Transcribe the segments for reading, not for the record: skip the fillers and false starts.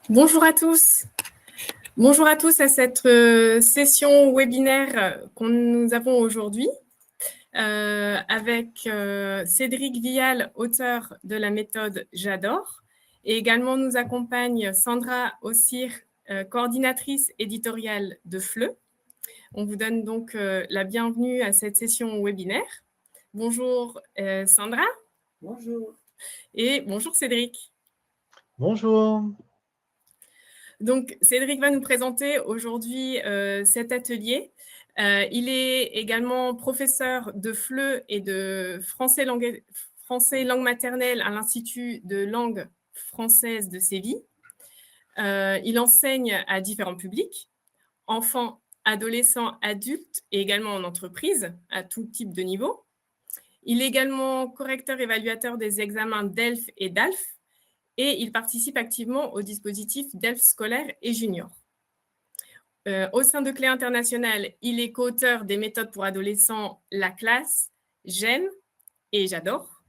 Bonjour à tous. Bonjour à tous à cette session webinaire que nous avons aujourd'hui avec Cédric Vial, auteur de la méthode J'adore. Et également nous accompagne Sandra Ossir, coordinatrice éditoriale de FLE. On vous donne donc la bienvenue à cette session webinaire. Bonjour Sandra. Bonjour. Et bonjour Cédric. Bonjour. Donc, Cédric va nous présenter aujourd'hui cet atelier. Il est également professeur de FLE et de français langue maternelle à l'Institut de langue française de Séville. Il enseigne à différents publics, enfants, adolescents, adultes et également en entreprise, à tout type de niveau. Il est également correcteur-évaluateur des examens DELF et DALF, et il participe activement au dispositif DELF scolaire et junior. Au sein de Clé Internationale, il est co-auteur des méthodes pour adolescents La Classe, J'aime et J'adore,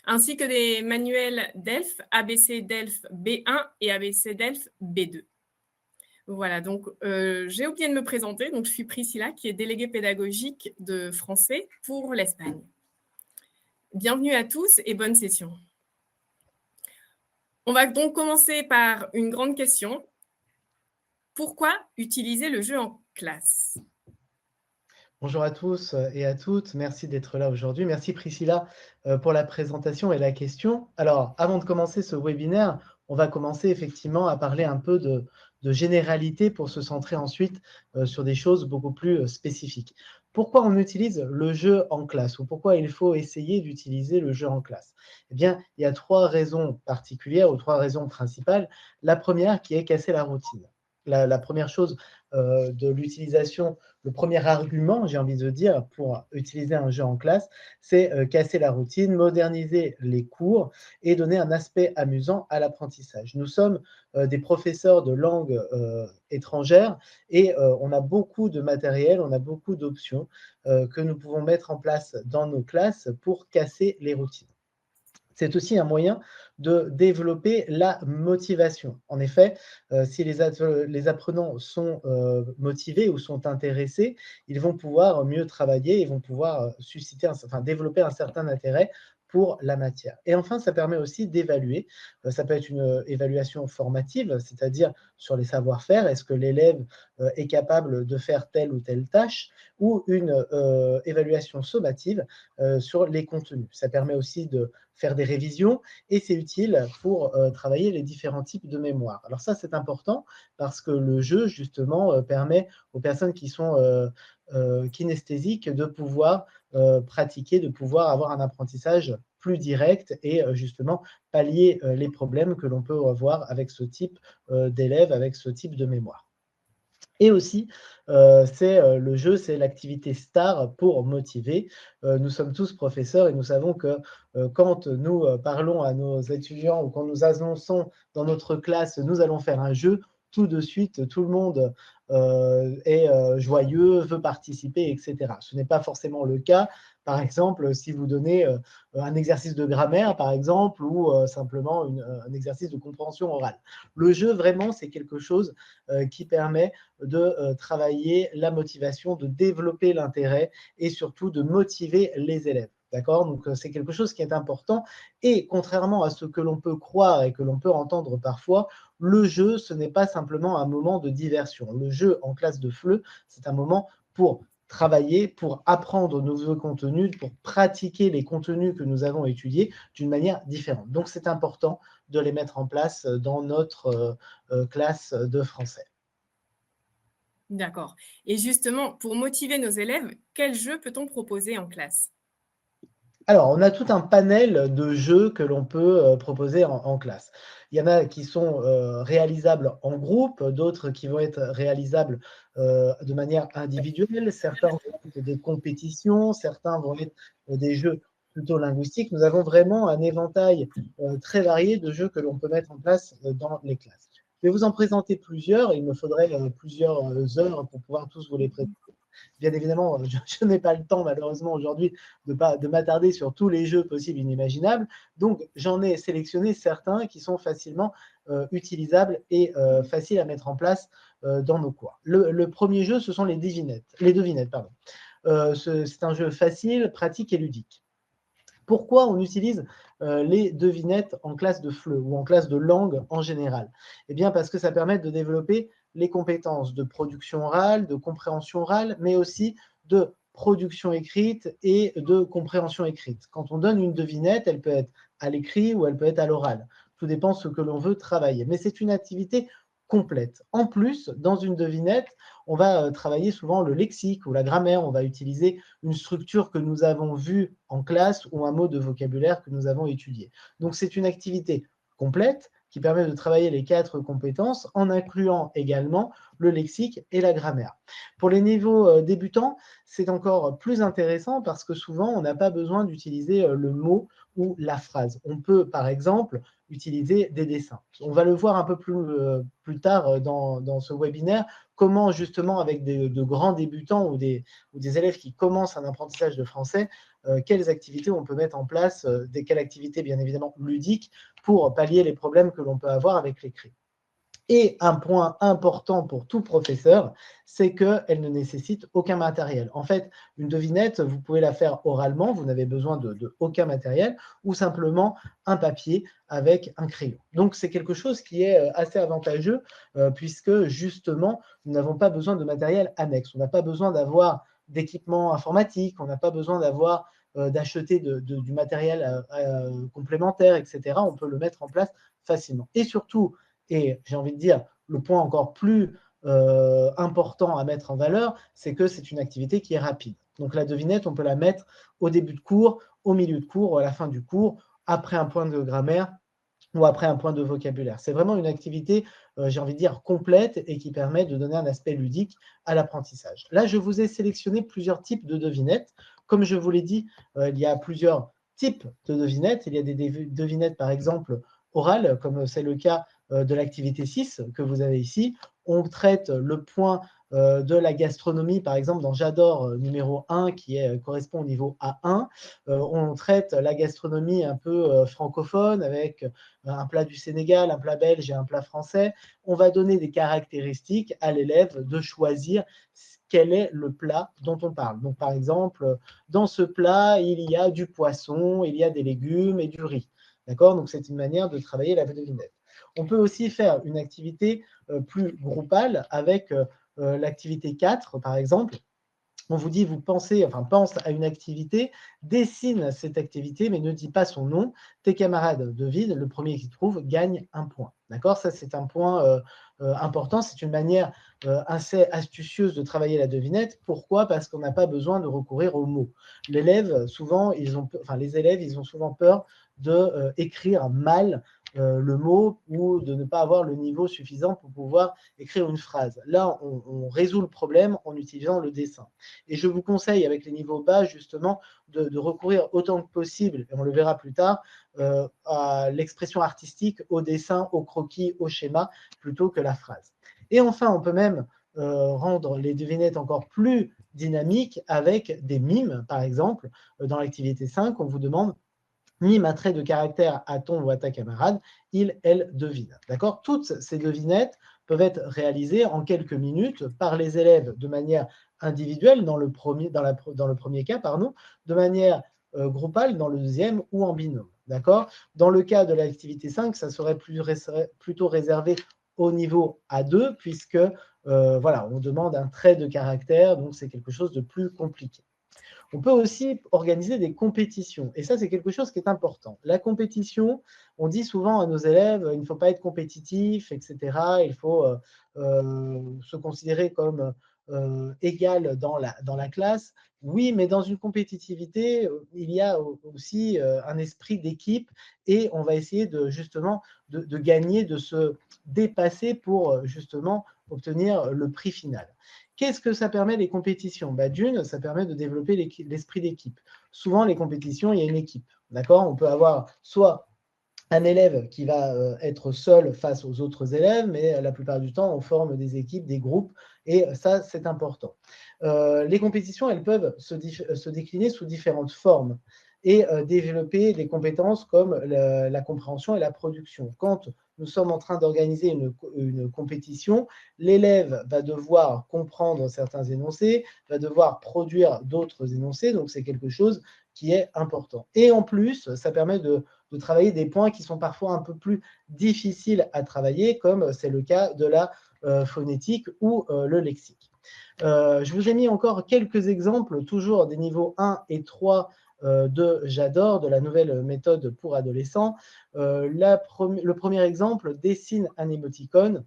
ainsi que des manuels DELF, ABC DELF B1 et ABC DELF B2. Voilà, donc j'ai oublié de me présenter, donc je suis Priscilla, qui est déléguée pédagogique de français pour l'Espagne. Bienvenue à tous et bonne session. On va donc commencer par une grande question. Pourquoi utiliser le jeu en classe ? Bonjour à tous et à toutes. Merci d'être là aujourd'hui. Merci Priscilla pour la présentation et la question. Alors, avant de commencer ce webinaire, on va commencer effectivement à parler un peu de généralité pour se centrer ensuite sur des choses beaucoup plus spécifiques. Pourquoi on utilise le jeu en classe ou pourquoi il faut essayer d'utiliser le jeu en classe? Eh bien, il y a trois raisons particulières ou trois raisons principales. La première qui est casser la routine. La première chose de l'utilisation, le premier argument, j'ai envie de dire, pour utiliser un jeu en classe, c'est casser la routine, moderniser les cours et donner un aspect amusant à l'apprentissage. Nous sommes des professeurs de langue étrangère et on a beaucoup de matériel, on a beaucoup d'options que nous pouvons mettre en place dans nos classes pour casser les routines. C'est aussi un moyen de développer la motivation. En effet, si les apprenants sont motivés ou sont intéressés, ils vont pouvoir mieux travailler, ils vont pouvoir développer un certain intérêt pour la matière. Et enfin, ça permet aussi d'évaluer. Ça peut être une évaluation formative, c'est-à-dire sur les savoir-faire. Est-ce que l'élève est capable de faire telle ou telle tâche, ou une évaluation sommative sur les contenus. Ça permet aussi de faire des révisions et c'est utile pour travailler les différents types de mémoire. Alors ça, c'est important parce que le jeu, justement, permet aux personnes qui sont kinesthésiques de pouvoir pratiquer, de pouvoir avoir un apprentissage plus direct et justement pallier les problèmes que l'on peut avoir avec ce type d'élèves, avec ce type de mémoire. Et aussi, le jeu, c'est l'activité star pour motiver. Nous sommes tous professeurs et nous savons que quand nous parlons à nos étudiants ou quand nous annonçons dans notre classe, nous allons faire un jeu, tout de suite, tout le monde est joyeux, veut participer, etc. Ce n'est pas forcément le cas. Par exemple, si vous donnez un exercice de grammaire, par exemple, ou simplement un exercice de compréhension orale. Le jeu, vraiment, c'est quelque chose qui permet de travailler la motivation, de développer l'intérêt et surtout de motiver les élèves. D'accord? Donc, c'est quelque chose qui est important. Et contrairement à ce que l'on peut croire et que l'on peut entendre parfois, le jeu, ce n'est pas simplement un moment de diversion. Le jeu en classe de FLE, c'est un moment pour travailler, pour apprendre de nouveaux contenus, pour pratiquer les contenus que nous avons étudiés d'une manière différente. Donc, c'est important de les mettre en place dans notre classe de français. D'accord. Et justement, pour motiver nos élèves, quel jeu peut-on proposer en classe ? Alors, on a tout un panel de jeux que l'on peut proposer en classe. Il y en a qui sont réalisables en groupe, d'autres qui vont être réalisables de manière individuelle. Certains vont être des compétitions, certains vont être des jeux plutôt linguistiques. Nous avons vraiment un éventail très varié de jeux que l'on peut mettre en place dans les classes. Je vais vous en présenter plusieurs. Il me faudrait plusieurs heures pour pouvoir tous vous les présenter. Bien évidemment, je n'ai pas le temps malheureusement aujourd'hui de m'attarder sur tous les jeux possibles et inimaginables, donc j'en ai sélectionné certains qui sont facilement utilisables et faciles à mettre en place dans nos cours. Le premier jeu, ce sont les devinettes. Pardon. C'est un jeu facile, pratique et ludique. Pourquoi on utilise les devinettes en classe de FLE ou en classe de langue en général? Eh bien, parce que ça permet de développer les compétences de production orale, de compréhension orale, mais aussi de production écrite et de compréhension écrite. Quand on donne une devinette, elle peut être à l'écrit ou elle peut être à l'oral. Tout dépend de ce que l'on veut travailler. Mais c'est une activité complète. En plus, dans une devinette, on va travailler souvent le lexique ou la grammaire, on va utiliser une structure que nous avons vue en classe ou un mot de vocabulaire que nous avons étudié. Donc c'est une activité complète qui permet de travailler les 4 compétences en incluant également le lexique et la grammaire. Pour les niveaux débutants, c'est encore plus intéressant parce que souvent on n'a pas besoin d'utiliser le mot ou la phrase. On peut par exemple utiliser des dessins. On va le voir un peu plus tard dans ce webinaire, comment justement avec de grands débutants ou des élèves qui commencent un apprentissage de français, quelles activités on peut mettre en place, quelles activités bien évidemment ludiques pour pallier les problèmes que l'on peut avoir avec l'écrit. Et un point important pour tout professeur, c'est qu'elle ne nécessite aucun matériel. En fait, une devinette, vous pouvez la faire oralement, vous n'avez besoin de aucun matériel, ou simplement un papier avec un crayon. Donc, c'est quelque chose qui est assez avantageux, puisque justement, nous n'avons pas besoin de matériel annexe. On n'a pas besoin d'avoir d'équipement informatique, on n'a pas besoin d'acheter du matériel complémentaire, etc. On peut le mettre en place facilement. Et surtout, et j'ai envie de dire, le point encore plus important à mettre en valeur, c'est que c'est une activité qui est rapide. Donc la devinette, on peut la mettre au début de cours, au milieu de cours ou à la fin du cours, après un point de grammaire ou après un point de vocabulaire. C'est vraiment une activité, j'ai envie de dire, complète et qui permet de donner un aspect ludique à l'apprentissage. Là, je vous ai sélectionné plusieurs types de devinettes. Comme je vous l'ai dit, il y a plusieurs types de devinettes. Il y a des devinettes, par exemple, orales, comme c'est le cas de l'activité 6 que vous avez ici. On traite le point de la gastronomie, par exemple, dans J'adore numéro 1, qui correspond au niveau A1. On traite la gastronomie un peu francophone, avec un plat du Sénégal, un plat belge et un plat français. On va donner des caractéristiques à l'élève de choisir quel est le plat dont on parle. Donc, par exemple, dans ce plat, il y a du poisson, il y a des légumes et du riz. D'accord? Donc, c'est une manière de travailler la devinette. On peut aussi faire une activité plus groupale avec l'activité 4, par exemple. On vous dit, pense à une activité, dessine cette activité, mais ne dis pas son nom. Tes camarades devinent, le premier qui trouve gagne un point. D'accord? Ça, c'est un point important. C'est une manière assez astucieuse de travailler la devinette. Pourquoi? Parce qu'on n'a pas besoin de recourir aux mots. L'élève, souvent, les élèves, ils ont souvent peur de écrire mal le mot ou de ne pas avoir le niveau suffisant pour pouvoir écrire une phrase. Là, on résout le problème en utilisant le dessin. Et je vous conseille, avec les niveaux bas, justement, de recourir autant que possible, et on le verra plus tard, à l'expression artistique, au dessin, au croquis, au schéma, plutôt que la phrase. Et enfin, on peut même rendre les devinettes encore plus dynamiques avec des mimes, par exemple. Dans l'activité 5, on vous demande mime un trait de caractère à ton ou à ta camarade, il, elle devine. D'accord? Toutes ces devinettes peuvent être réalisées en quelques minutes par les élèves de manière individuelle dans le premier cas, pardon, de manière groupale dans le deuxième ou en binôme. D'accord? Dans le cas de l'activité 5, ça serait plutôt réservé au niveau A2, puisque voilà, on demande un trait de caractère, donc c'est quelque chose de plus compliqué. On peut aussi organiser des compétitions. Et ça, c'est quelque chose qui est important. La compétition, on dit souvent à nos élèves, il ne faut pas être compétitif, etc. Il faut se considérer comme égal dans la classe. Oui, mais dans une compétitivité, il y a aussi un esprit d'équipe et on va essayer justement de gagner, de se dépasser pour justement obtenir le prix final. Qu'est-ce que ça permet les compétitions? D'une, ça permet de développer l'esprit d'équipe. Souvent, les compétitions, il y a une équipe. D'accord? On peut avoir soit un élève qui va être seul face aux autres élèves, mais la plupart du temps, on forme des équipes, des groupes, et ça, c'est important. Les compétitions, elles peuvent se décliner sous différentes formes et développer des compétences comme la compréhension et la production. Quand nous sommes en train d'organiser une compétition, l'élève va devoir comprendre certains énoncés, va devoir produire d'autres énoncés, donc c'est quelque chose qui est important. Et en plus, ça permet de travailler des points qui sont parfois un peu plus difficiles à travailler, comme c'est le cas de la phonétique ou le lexique. Je vous ai mis encore quelques exemples, toujours des niveaux 1 et 3 de J'adore, de la nouvelle méthode pour adolescents. Le premier exemple dessine un émoticône,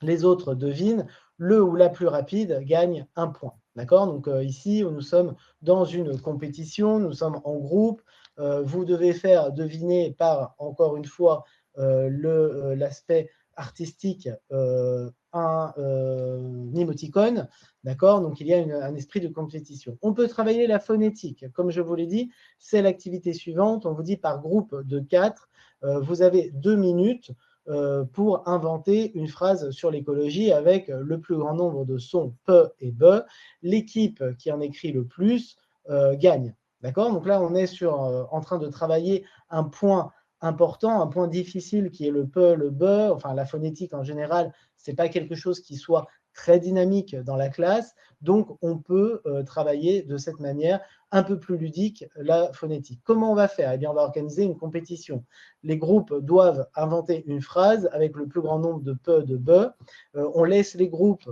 les autres devinent, le ou la plus rapide gagne un point. D'accord? Donc ici, nous sommes dans une compétition, nous sommes en groupe. Vous devez faire deviner par, encore une fois, l'aspect artistique un émoticône. D'accord? Donc il y a un esprit de compétition. On peut travailler la phonétique. Comme je vous l'ai dit, c'est l'activité suivante. On vous dit par groupe de 4, vous avez 2 minutes pour inventer une phrase sur l'écologie avec le plus grand nombre de sons pe et be. L'équipe qui en écrit le plus gagne. D'accord? Donc là, on est en train de travailler un point important, un point difficile qui est le pe, le be. Enfin, la phonétique en général, ce n'est pas quelque chose qui soit très dynamique dans la classe. Donc, on peut travailler de cette manière un peu plus ludique la phonétique. Comment on va faire? Eh bien, on va organiser une compétition. Les groupes doivent inventer une phrase avec le plus grand nombre de pe, de be. On laisse les groupes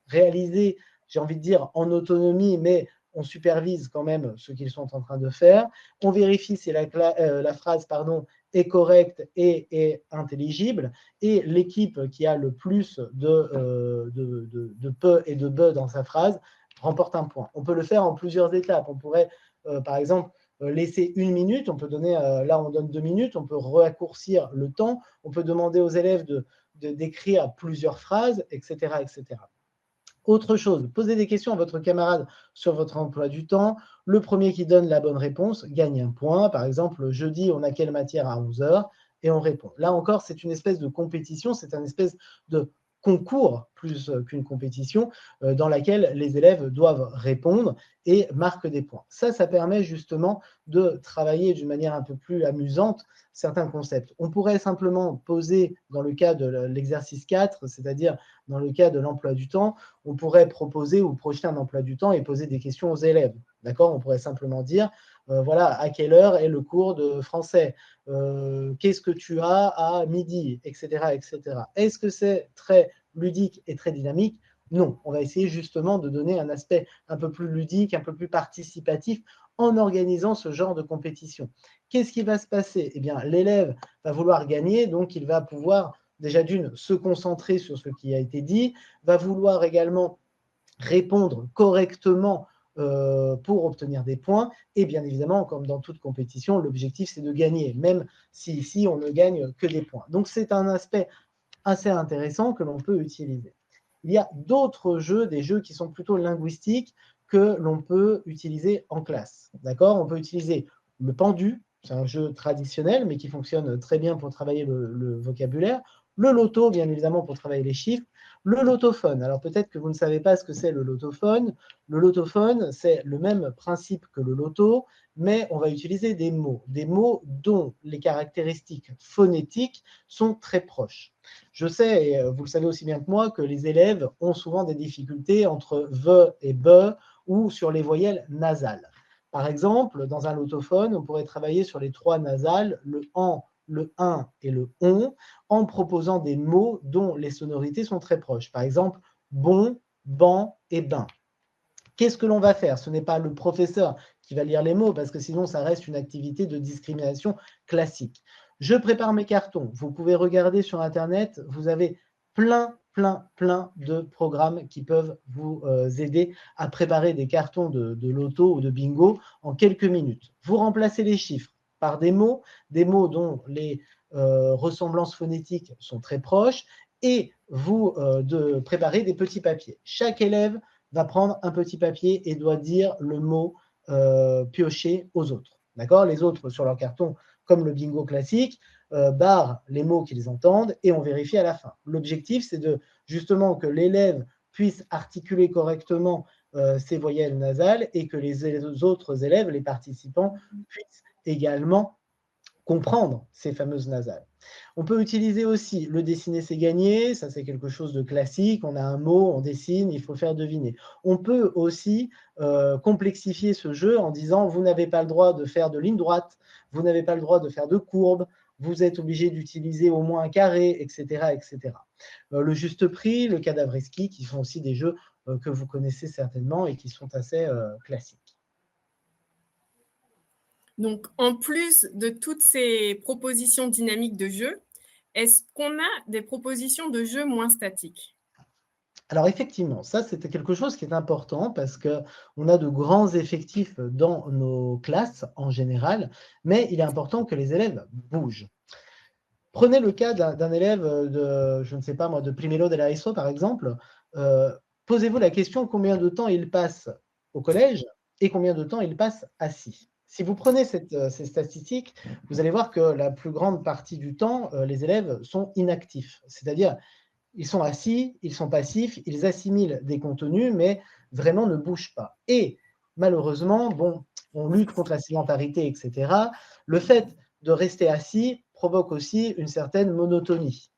réaliser, j'ai envie de dire, en autonomie, mais on supervise quand même ce qu'ils sont en train de faire. On vérifie si la phrase est correcte et est intelligible. Et l'équipe qui a le plus de pe et de be dans sa phrase remporte un point. On peut le faire en plusieurs étapes. On pourrait, par exemple, laisser 1 minute, on peut donner, là on donne 2 minutes, on peut raccourcir le temps, on peut demander aux élèves d'écrire plusieurs phrases, etc., etc. Autre chose, posez des questions à votre camarade sur votre emploi du temps. Le premier qui donne la bonne réponse gagne un point. Par exemple, jeudi, on a quelle matière à 11 heures? Et on répond. Là encore, c'est une espèce de compétition, c'est une espèce de concours plus qu'une compétition dans laquelle les élèves doivent répondre et marquent des points. Ça permet justement de travailler d'une manière un peu plus amusante certains concepts. On pourrait simplement poser, dans le cas de l'exercice 4, c'est-à-dire dans le cas de l'emploi du temps, on pourrait proposer ou projeter un emploi du temps et poser des questions aux élèves. D'accord? On pourrait simplement dire, voilà, à quelle heure est le cours de français? Qu'est-ce que tu as à midi? Etc. etc. Est-ce que c'est très ludique et très dynamique? Non, on va essayer justement de donner un aspect un peu plus ludique, un peu plus participatif en organisant ce genre de compétition. Qu'est-ce qui va se passer? Eh bien, l'élève va vouloir gagner, donc il va pouvoir déjà d'une se concentrer sur ce qui a été dit, va vouloir également répondre correctement pour obtenir des points. Et bien évidemment, comme dans toute compétition, l'objectif c'est de gagner, même si ici on ne gagne que des points. Donc c'est un aspect assez intéressant que l'on peut utiliser. Il y a d'autres jeux, des jeux qui sont plutôt linguistiques que l'on peut utiliser en classe. D'accord? On peut utiliser le pendu, c'est un jeu traditionnel, mais qui fonctionne très bien pour travailler le vocabulaire. Le loto, bien évidemment, pour travailler les chiffres. Le lotophone. Alors peut-être que vous ne savez pas ce que c'est le lotophone. Le lotophone, c'est le même principe que le loto, mais on va utiliser des mots dont les caractéristiques phonétiques sont très proches. Je sais, et vous le savez aussi bien que moi, que les élèves ont souvent des difficultés entre ve et be ou sur les voyelles nasales. Par exemple, dans un lotophone, on pourrait travailler sur les 3 nasales, le en, le un et le on, en proposant des mots dont les sonorités sont très proches. Par exemple, bon, ban et bain. Qu'est-ce que l'on va faire? Ce n'est pas le professeur qui va lire les mots, parce que sinon, ça reste une activité de discrimination classique. Je prépare mes cartons. Vous pouvez regarder sur Internet, vous avez plein de programmes qui peuvent vous aider à préparer des cartons de loto ou de bingo en quelques minutes. Vous remplacez les chiffres par des mots dont les ressemblances phonétiques sont très proches, et vous préparez des petits papiers. Chaque élève va prendre un petit papier et doit dire le mot pioché aux autres. D'accord? Les autres, sur leur carton, comme le bingo classique, barre les mots qu'ils entendent et on vérifie à la fin. L'objectif, c'est de justement que l'élève puisse articuler correctement ces voyelles nasales et que les autres élèves, les participants, puissent également comprendre ces fameuses nasales. On peut utiliser aussi le dessiner c'est gagner, ça c'est quelque chose de classique, on a un mot, on dessine, il faut faire deviner. On peut aussi complexifier ce jeu en disant vous n'avez pas le droit de faire de ligne droite, vous n'avez pas le droit de faire de courbe, vous êtes obligé d'utiliser au moins un carré, etc. etc. Le juste prix, le cadavreski, qui sont aussi des jeux que vous connaissez certainement et qui sont assez classiques. Donc, en plus de toutes ces propositions dynamiques de jeu, est-ce qu'on a des propositions de jeu moins statiques? Alors effectivement, ça c'était quelque chose qui est important parce qu'on a de grands effectifs dans nos classes en général, mais il est important que les élèves bougent. Prenez le cas d'un élève de, je ne sais pas moi, de Primero de la ESO par exemple. Posez-vous la question combien de temps il passe au collège et combien de temps il passe assis. Si vous prenez ces statistiques, vous allez voir que la plus grande partie du temps, les élèves sont inactifs. C'est-à-dire, ils sont assis, ils sont passifs, ils assimilent des contenus, mais vraiment ne bougent pas. Et malheureusement, bon, on lutte contre la sédentarité, etc. Le fait de rester assis provoque aussi une certaine monotonie.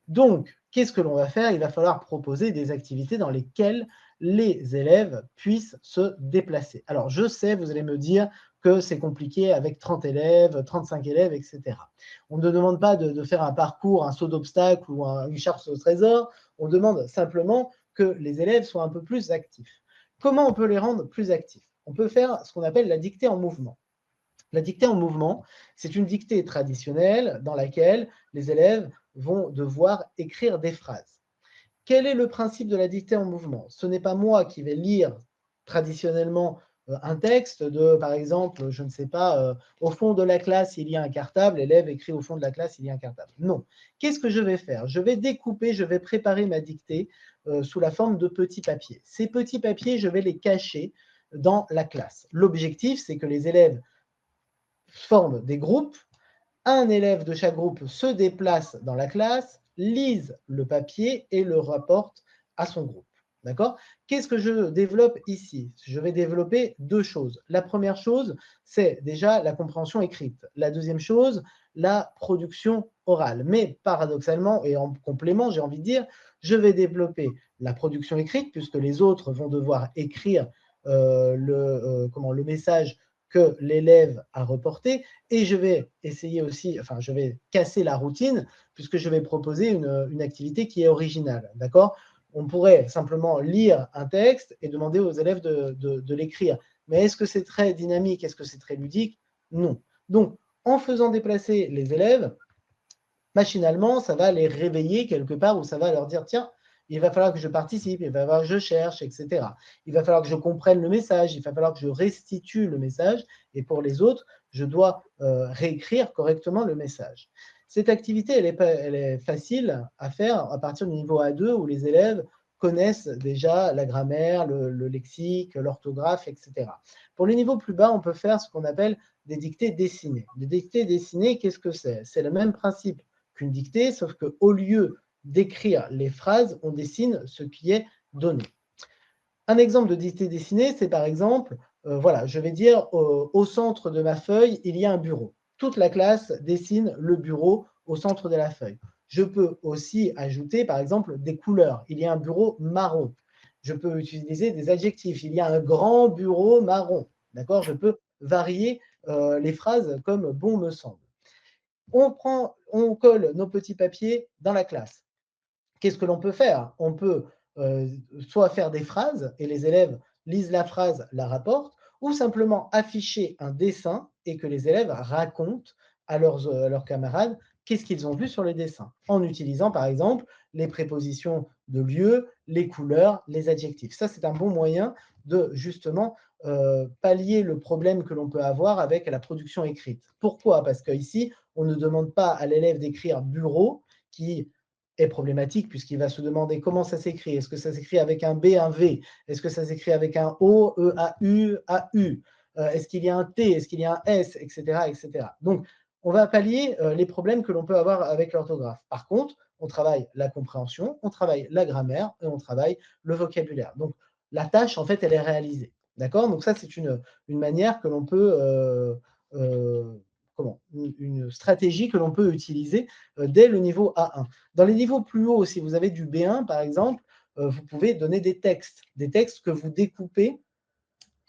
Donc, qu'est-ce que l'on va faire? Il va falloir proposer des activités dans lesquelles les élèves puissent se déplacer. Alors, je sais, vous allez me dire que c'est compliqué avec 30 élèves, 35 élèves, etc. On ne demande pas de faire un parcours, un saut d'obstacle ou une chasse au trésor. On demande simplement que les élèves soient un peu plus actifs. Comment on peut les rendre plus actifs? On peut faire ce qu'on appelle la dictée en mouvement. La dictée en mouvement, c'est une dictée traditionnelle dans laquelle les élèves vont devoir écrire des phrases. Quel est le principe de la dictée en mouvement? Ce n'est pas moi qui vais lire traditionnellement un texte de, par exemple, je ne sais pas, au fond de la classe, il y a un cartable, l'élève écrit au fond de la classe, il y a un cartable. Non. Qu'est-ce que je vais faire? Je vais découper, je vais préparer ma dictée sous la forme de petits papiers. Ces petits papiers, je vais les cacher dans la classe. L'objectif, c'est que les élèves forment des groupes. Un élève de chaque groupe se déplace dans la classe, lise le papier et le rapporte à son groupe. D'accord? Qu'est-ce que je développe ici? Je vais développer deux choses. La première chose, c'est déjà la compréhension écrite. La deuxième chose, la production orale. Mais paradoxalement, et en complément, j'ai envie de dire, je vais développer la production écrite, puisque les autres vont devoir écrire le message que l'élève a reporté, et je vais essayer aussi, enfin, je vais casser la routine, puisque je vais proposer une activité qui est originale, d'accord? On pourrait simplement lire un texte et demander aux élèves de l'écrire. Mais est-ce que c'est très dynamique? Est-ce que c'est très ludique? Non. Donc, en faisant déplacer les élèves, machinalement, ça va les réveiller quelque part où ça va leur dire, tiens, il va falloir que je participe, il va falloir que je cherche, etc. Il va falloir que je comprenne le message, il va falloir que je restitue le message, et pour les autres, je dois réécrire correctement le message. Cette activité, elle est facile à faire à partir du niveau A2 où les élèves connaissent déjà la grammaire, le lexique, l'orthographe, etc. Pour les niveaux plus bas, on peut faire ce qu'on appelle des dictées dessinées. Des dictées dessinées, qu'est-ce que c'est? C'est le même principe qu'une dictée, sauf qu'au lieu d'écrire les phrases, on dessine ce qui est donné. Un exemple de dictée dessinée, c'est par exemple, voilà, je vais dire au centre de ma feuille, il y a un bureau. Toute la classe dessine le bureau au centre de la feuille. Je peux aussi ajouter, par exemple, des couleurs. Il y a un bureau marron. Je peux utiliser des adjectifs. Il y a un grand bureau marron. D'accord? Je peux varier les phrases comme bon me semble. On colle nos petits papiers dans la classe. Qu'est-ce que l'on peut faire? On peut soit faire des phrases et les élèves lisent la phrase, la rapportent, ou simplement afficher un dessin et que les élèves racontent à leurs camarades qu'est-ce qu'ils ont vu sur les dessins, en utilisant par exemple les prépositions de lieu, les couleurs, les adjectifs. Ça, c'est un bon moyen de justement pallier le problème que l'on peut avoir avec la production écrite. Pourquoi? Parce qu'ici, on ne demande pas à l'élève d'écrire bureau, qui est problématique puisqu'il va se demander comment ça s'écrit. Est-ce que ça s'écrit avec un B, un V? Est-ce que ça s'écrit avec un O, E, A, U, A, U? Est-ce qu'il y a un T? Est-ce qu'il y a un S? Etc. etc. Donc, on va pallier les problèmes que l'on peut avoir avec l'orthographe. Par contre, on travaille la compréhension, on travaille la grammaire et on travaille le vocabulaire. Donc, la tâche, en fait, elle est réalisée. D'accord? Donc ça, c'est une manière que l'on peut, comment? Une stratégie que l'on peut utiliser dès le niveau A1. Dans les niveaux plus hauts, si vous avez du B1, par exemple, vous pouvez donner des textes que vous découpez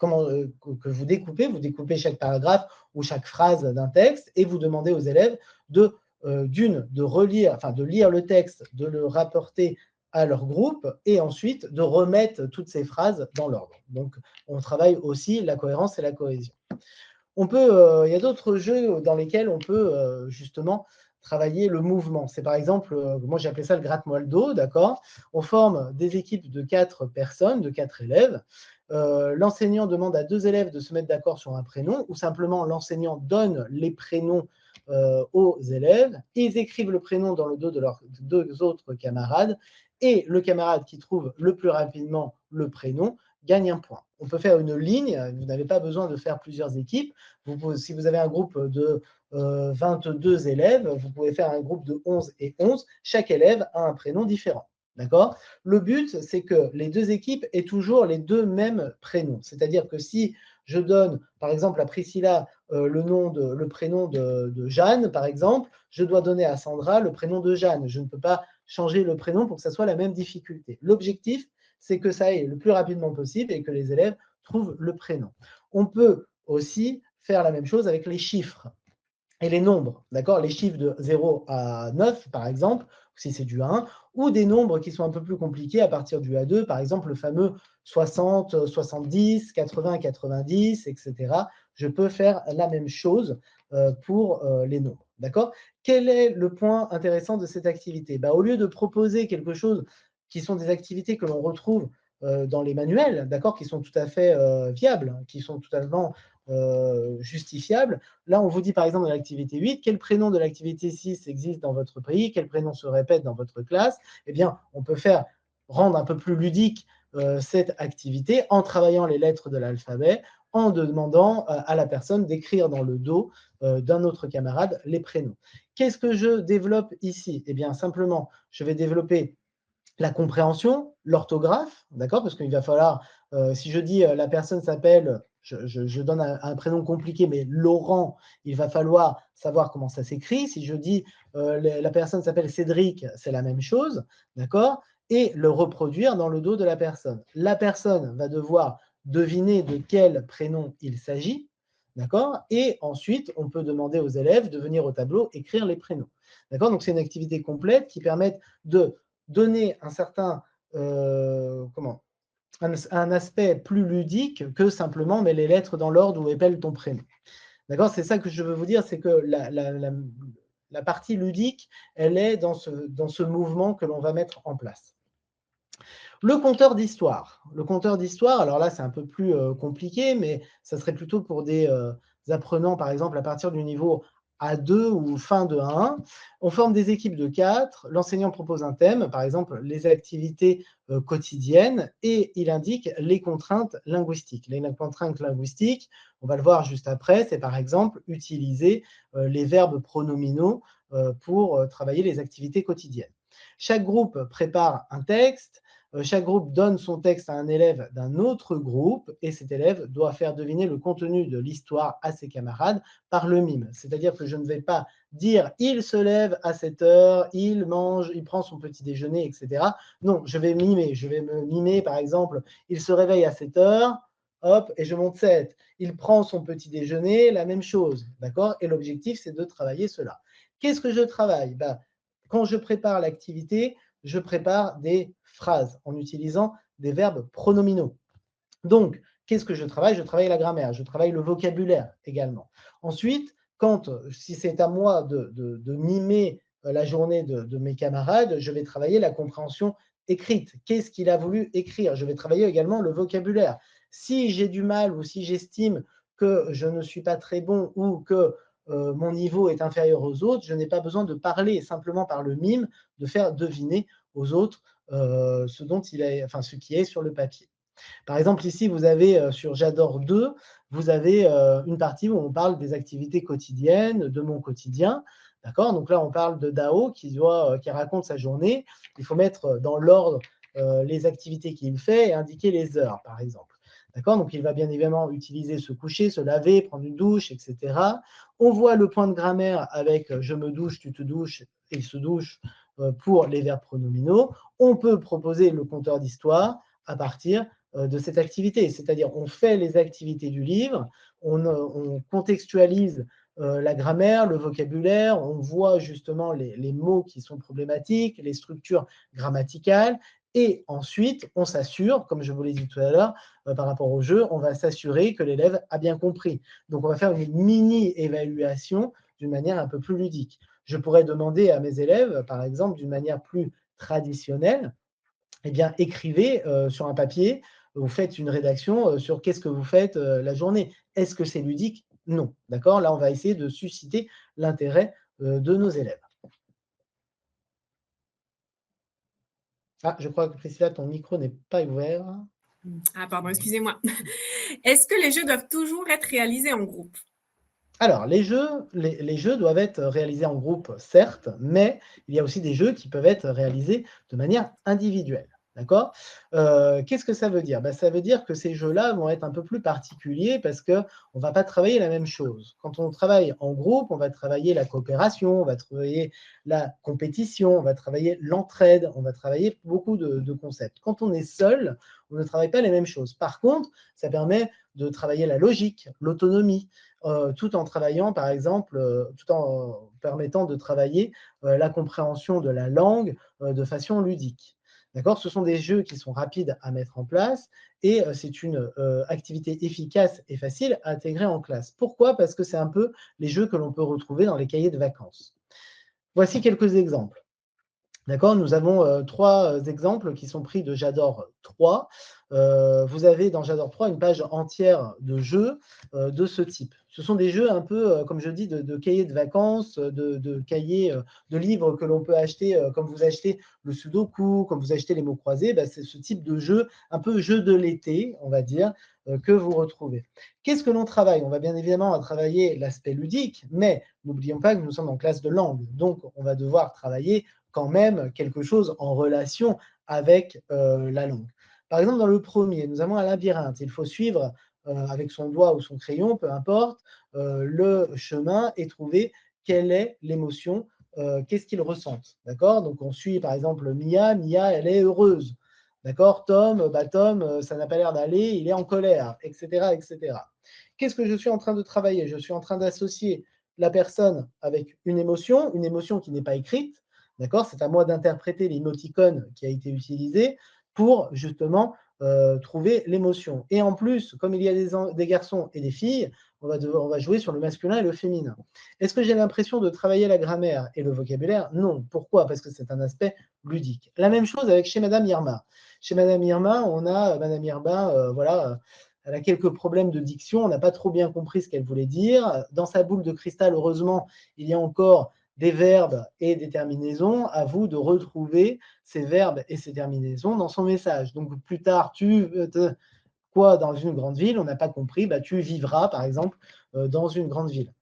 vous découpez chaque paragraphe ou chaque phrase d'un texte et vous demandez aux élèves de relire, enfin de lire le texte, de le rapporter à leur groupe et ensuite de remettre toutes ces phrases dans l'ordre. Donc, on travaille aussi la cohérence et la cohésion. Il y a d'autres jeux dans lesquels on peut justement travailler le mouvement. C'est par exemple, moi j'ai appelé ça le gratte-moi le dos, d'accord? On forme des équipes de 4 personnes, de 4 élèves. L'enseignant demande à 2 élèves de se mettre d'accord sur un prénom, ou simplement l'enseignant donne les prénoms aux élèves. Ils écrivent le prénom dans le dos de leurs 2 autres camarades, et le camarade qui trouve le plus rapidement le prénom gagne un point. On peut faire une ligne, vous n'avez pas besoin de faire plusieurs équipes. Si vous avez un groupe de 22 élèves, vous pouvez faire un groupe de 11 et 11. Chaque élève a un prénom différent. D'accord? Le but, c'est que les 2 équipes aient toujours les 2 mêmes prénoms. C'est-à-dire que si je donne, par exemple, à Priscilla le prénom de Jeanne, par exemple, je dois donner à Sandra le prénom de Jeanne. Je ne peux pas changer le prénom pour que ça soit la même difficulté. L'objectif, c'est que ça aille le plus rapidement possible et que les élèves trouvent le prénom. On peut aussi faire la même chose avec les chiffres et les nombres, d'accord? Les chiffres de 0 à 9, par exemple, si c'est du 1, ou des nombres qui sont un peu plus compliqués à partir du A2, par exemple le fameux 60, 70, 80, 90, etc. Je peux faire la même chose pour les nombres, d'accord? Quel est le point intéressant de cette activité? Au lieu de proposer quelque chose qui sont des activités que l'on retrouve dans les manuels, d'accord, qui sont tout à fait viables, qui sont totalement justifiables. Là, on vous dit par exemple dans l'activité 8, quel prénom de l'activité 6 existe dans votre pays, quel prénom se répète dans votre classe. Eh bien, on peut rendre un peu plus ludique cette activité en travaillant les lettres de l'alphabet, en demandant à la personne d'écrire dans le dos d'un autre camarade les prénoms. Qu'est-ce que je développe ici? Eh bien, simplement, je vais développer la compréhension, l'orthographe, d'accord? Parce qu'il va falloir, si je dis la personne s'appelle, je donne un prénom compliqué, mais Laurent, il va falloir savoir comment ça s'écrit. Si je dis la personne s'appelle Cédric, c'est la même chose, d'accord? Et le reproduire dans le dos de la personne. La personne va devoir deviner de quel prénom il s'agit, d'accord? Et ensuite, on peut demander aux élèves de venir au tableau écrire les prénoms. D'accord? Donc, c'est une activité complète qui permet de donner un certain un aspect plus ludique que simplement mets les lettres dans l'ordre ou épelle ton prénom. D'accord? C'est ça que je veux vous dire, c'est que la partie ludique, elle est dans ce mouvement que l'on va mettre en place. Le compteur d'histoire. Le compteur d'histoire, alors là, c'est un peu plus compliqué, mais ça serait plutôt pour des apprenants, par exemple, à partir du niveau A2 ou fin de A1. On forme des équipes de 4. L'enseignant propose un thème, par exemple, les activités quotidiennes, et il indique les contraintes linguistiques. Les contraintes linguistiques, on va le voir juste après, c'est par exemple utiliser les verbes pronominaux pour travailler les activités quotidiennes. Chaque groupe prépare un texte. Chaque groupe donne son texte à un élève d'un autre groupe et cet élève doit faire deviner le contenu de l'histoire à ses camarades par le mime. C'est-à-dire que je ne vais pas dire « il se lève à 7 heures, il mange, il prend son petit déjeuner, etc. » Non, je vais mimer. Je vais me mimer, par exemple, il se réveille à 7 heures, hop, et je monte 7. Il prend son petit déjeuner, la même chose, d'accord? Et l'objectif, c'est de travailler cela. Qu'est-ce que je travaille? Quand je prépare l'activité, je prépare des phrases en utilisant des verbes pronominaux. Donc, qu'est-ce que je travaille? Je travaille la grammaire, je travaille le vocabulaire également. Ensuite, si c'est à moi de mimer la journée de mes camarades, je vais travailler la compréhension écrite. Qu'est-ce qu'il a voulu écrire? Je vais travailler également le vocabulaire. Si j'ai du mal ou si j'estime que je ne suis pas très bon ou que mon niveau est inférieur aux autres, je n'ai pas besoin de parler simplement par le mime, de faire deviner aux autres ce qui est sur le papier. Par exemple, ici, vous avez sur J'adore 2, vous avez une partie où on parle des activités quotidiennes, de mon quotidien. D'accord? Donc là, on parle de Dao qui raconte sa journée. Il faut mettre dans l'ordre les activités qu'il fait et indiquer les heures, par exemple. D'accord? Donc, il va bien évidemment utiliser se coucher, se laver, prendre une douche, etc. On voit le point de grammaire avec je me douche, tu te douches, et il se douche pour les verbes pronominaux. On peut proposer le compteur d'histoire à partir de cette activité. C'est-à-dire, on fait les activités du livre, on contextualise la grammaire, le vocabulaire, on voit justement les mots qui sont problématiques, les structures grammaticales, et ensuite, on s'assure, comme je vous l'ai dit tout à l'heure, par rapport au jeu, on va s'assurer que l'élève a bien compris. Donc, on va faire une mini-évaluation d'une manière un peu plus ludique. Je pourrais demander à mes élèves, par exemple, d'une manière plus traditionnelle, eh bien, écrivez sur un papier, vous faites une rédaction sur qu'est-ce que vous faites la journée. Est-ce que c'est ludique? Non. D'accord? Là, on va essayer de susciter l'intérêt de nos élèves. Ah, je crois que Priscilla, ton micro n'est pas ouvert. Ah, pardon, excusez-moi. Est-ce que les jeux doivent toujours être réalisés en groupe? Alors, les jeux doivent être réalisés en groupe, certes, mais il y a aussi des jeux qui peuvent être réalisés de manière individuelle. D'accord? Qu'est-ce que ça veut dire? Ça veut dire que ces jeux-là vont être un peu plus particuliers parce qu'on ne va pas travailler la même chose. Quand on travaille en groupe, on va travailler la coopération, on va travailler la compétition, on va travailler l'entraide, on va travailler beaucoup de concepts. Quand on est seul, on ne travaille pas les mêmes choses. Par contre, ça permet de travailler la logique, l'autonomie, tout en travaillant, par exemple, tout en permettant de travailler la compréhension de la langue de façon ludique. D'accord? Ce sont des jeux qui sont rapides à mettre en place et c'est une activité efficace et facile à intégrer en classe. Pourquoi? Parce que c'est un peu les jeux que l'on peut retrouver dans les cahiers de vacances. Voici quelques exemples. D'accord? Nous avons 3 exemples qui sont pris de J'adore 3. Vous avez dans J'adore 3 une page entière de jeux de ce type. Ce sont des jeux un peu, comme je dis, de cahiers de vacances, de cahiers de livres que l'on peut acheter, comme vous achetez le Sudoku, comme vous achetez les mots croisés. C'est ce type de jeu, un peu jeu de l'été, on va dire, que vous retrouvez. Qu'est-ce que l'on travaille? On va bien évidemment travailler l'aspect ludique, mais n'oublions pas que nous sommes en classe de langue. Donc, on va devoir travailler quand même quelque chose en relation avec la langue. Par exemple, dans le premier, nous avons un labyrinthe. Il faut suivre avec son doigt ou son crayon, peu importe, le chemin et trouver quelle est l'émotion, qu'est-ce qu'ils ressentent. D'accord? Donc, on suit par exemple Mia. Mia, elle est heureuse. D'accord? Tom, Tom, ça n'a pas l'air d'aller, il est en colère, etc., etc. Qu'est-ce que je suis en train de travailler? Je suis en train d'associer la personne avec une émotion qui n'est pas écrite. D'accord? C'est à moi d'interpréter l'émoticône qui a été utilisé pour justement trouver l'émotion. Et en plus, comme il y a des garçons et des filles, on va jouer sur le masculin et le féminin. Est-ce que j'ai l'impression de travailler la grammaire et le vocabulaire? Non. Pourquoi? Parce que c'est un aspect ludique. La même chose avec chez Madame Irma. Chez Madame Irma, on a Madame Irma, voilà, elle a quelques problèmes de diction, on n'a pas trop bien compris ce qu'elle voulait dire. Dans sa boule de cristal, heureusement, il y a encore des verbes et des terminaisons, à vous de retrouver ces verbes et ces terminaisons dans son message. Donc plus tard, quoi dans une grande ville? On n'a pas compris, tu vivras par exemple dans une grande ville.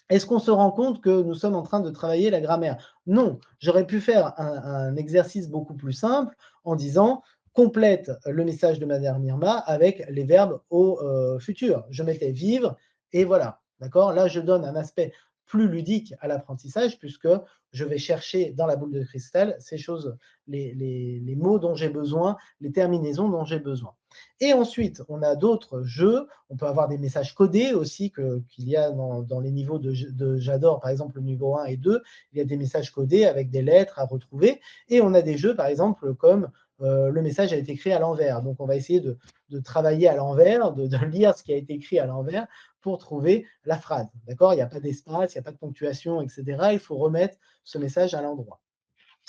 Est-ce qu'on se rend compte que nous sommes en train de travailler la grammaire? Non, j'aurais pu faire un exercice beaucoup plus simple en disant complète le message de Madame Irma avec les verbes au futur. Je mettais vivre et voilà. D'accord? Là, je donne un aspect plus ludique à l'apprentissage puisque je vais chercher dans la boule de cristal ces choses, les mots dont j'ai besoin, les terminaisons dont j'ai besoin. Et ensuite, on a d'autres jeux. On peut avoir des messages codés aussi qu'il y a dans les niveaux de J'adore, par exemple le niveau 1 et 2. Il y a des messages codés avec des lettres à retrouver. Et on a des jeux, par exemple, comme le message a été écrit à l'envers. Donc, on va essayer de travailler à l'envers, de lire ce qui a été écrit à l'envers pour trouver la phrase. D'accord? Il n'y a pas d'espace, il n'y a pas de ponctuation, etc. Il faut remettre ce message à l'endroit.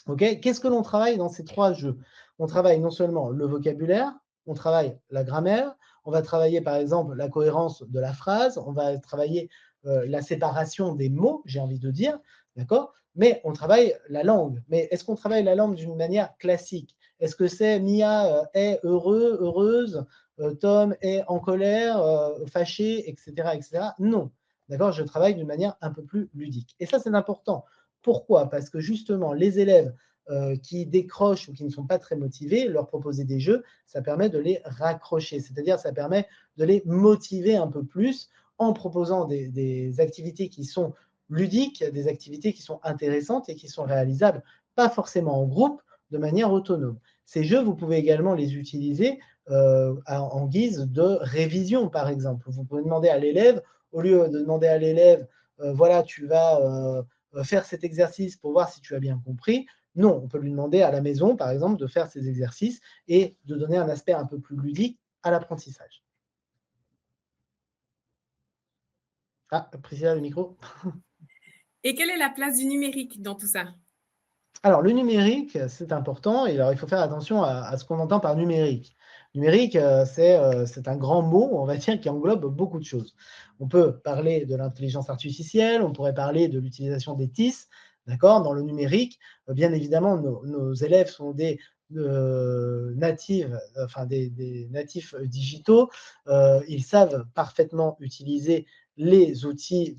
Okay? Qu'est-ce que l'on travaille dans ces 3 jeux? On travaille non seulement le vocabulaire, on travaille la grammaire, on va travailler par exemple la cohérence de la phrase, on va travailler la séparation des mots, j'ai envie de dire, d'accord? Mais on travaille la langue. Mais est-ce qu'on travaille la langue d'une manière classique? Est-ce que c'est Mia est heureux, heureuse, Tom est en colère, fâché, etc., etc. Non. D'accord? Je travaille d'une manière un peu plus ludique. Et ça, c'est important. Pourquoi? Parce que justement, les élèves qui décrochent ou qui ne sont pas très motivés, leur proposer des jeux, ça permet de les raccrocher. C'est-à-dire, ça permet de les motiver un peu plus en proposant des activités qui sont ludiques, des activités qui sont intéressantes et qui sont réalisables, pas forcément en groupe, de manière autonome. Ces jeux, vous pouvez également les utiliser en guise de révision, par exemple. Vous pouvez demander à l'élève, au lieu de demander à l'élève, voilà, tu vas faire cet exercice pour voir si tu as bien compris. Non, on peut lui demander à la maison, par exemple, de faire ces exercices et de donner un aspect un peu plus ludique à l'apprentissage. Ah, Priscilla, le micro. Et quelle est la place du numérique dans tout ça? Alors, le numérique, c'est important. Et alors, il faut faire attention à ce qu'on entend par numérique. Numérique, c'est un grand mot, on va dire, qui englobe beaucoup de choses. On peut parler de l'intelligence artificielle, on pourrait parler de l'utilisation des TIS, d'accord, dans le numérique. Bien évidemment, nos élèves sont des des natifs digitaux. Ils savent parfaitement utiliser les outils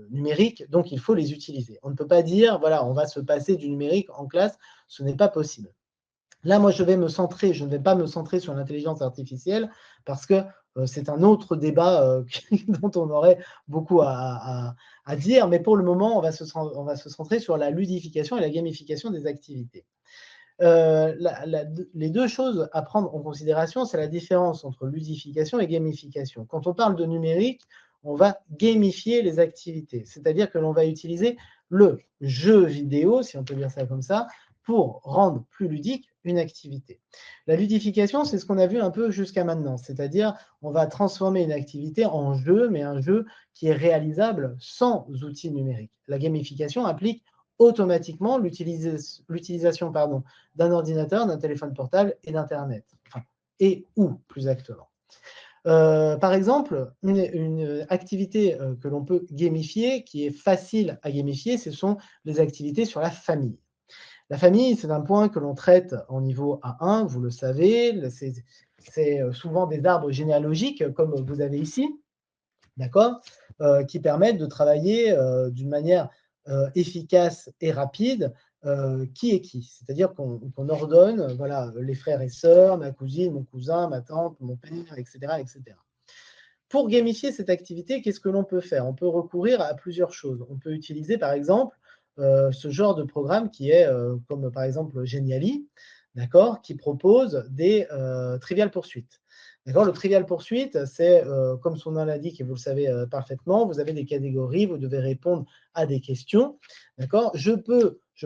numériques, donc il faut les utiliser. On ne peut pas dire, voilà, on va se passer du numérique en classe, ce n'est pas possible. Là, moi, je ne vais pas me centrer sur l'intelligence artificielle parce que c'est un autre débat dont on aurait beaucoup à dire, mais pour le moment, on va se centrer sur la ludification et la gamification des activités. Les deux choses à prendre en considération, c'est la différence entre ludification et gamification. Quand on parle de numérique, on va gamifier les activités, c'est-à-dire que l'on va utiliser le jeu vidéo, si on peut dire ça comme ça, pour rendre plus ludique une activité. La ludification, c'est ce qu'on a vu un peu jusqu'à maintenant, c'est-à-dire on va transformer une activité en jeu, mais un jeu qui est réalisable sans outils numériques. La gamification implique automatiquement l'utilisation d'un ordinateur, d'un téléphone portable et d'Internet. Enfin, et ou, plus exactement. Par exemple, une activité que l'on peut gamifier, qui est facile à gamifier, ce sont les activités sur la famille. La famille, c'est un point que l'on traite au niveau A1, vous le savez, c'est souvent des arbres généalogiques, comme vous avez ici, d'accord, qui permettent de travailler d'une manière efficace et rapide qui est qui. C'est-à-dire qu'on ordonne, voilà, les frères et sœurs, ma cousine, mon cousin, ma tante, mon père, etc., etc. Pour gamifier cette activité, qu'est-ce que l'on peut faire? On peut recourir à plusieurs choses. On peut utiliser, par exemple, ce genre de programme qui est, comme par exemple Geniali, d'accord, qui propose des trivial poursuites. D'accord, le trivial poursuite, c'est comme son nom l'indique et vous le savez parfaitement, vous avez des catégories, vous devez répondre à des questions. D'accord, je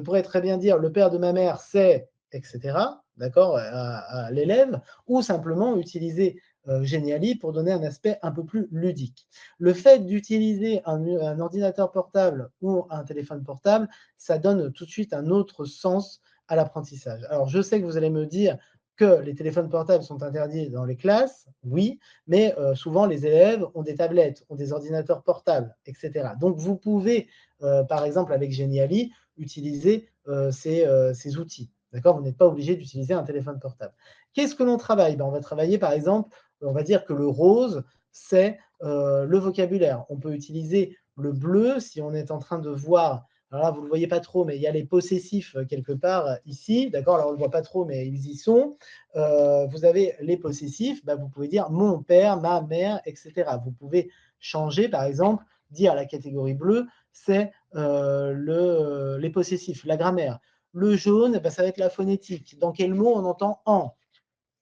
pourrais très bien dire le père de ma mère, c'est, etc. D'accord, à l'élève, ou simplement utiliser Geniali pour donner un aspect un peu plus ludique. Le fait d'utiliser un ordinateur portable ou un téléphone portable, ça donne tout de suite un autre sens à l'apprentissage. Alors, je sais que vous allez me dire que les téléphones portables sont interdits dans les classes, oui, mais souvent les élèves ont des tablettes, ont des ordinateurs portables, etc. Donc, vous pouvez, par exemple, avec Geniali, utiliser ces outils. D'accord? Vous n'êtes pas obligé d'utiliser un téléphone portable. Qu'est-ce que l'on travaille? On va travailler, par exemple, on va dire que le rose, c'est le vocabulaire. On peut utiliser le bleu si on est en train de voir, alors là, vous ne le voyez pas trop, mais il y a les possessifs quelque part ici, d'accord? Alors, on ne le voit pas trop, mais ils y sont. Vous avez les possessifs, vous pouvez dire mon père, ma mère, etc. Vous pouvez changer, par exemple, dire la catégorie bleue, c'est les possessifs, la grammaire. Le jaune, ça va être la phonétique. Dans quel mot on entend en?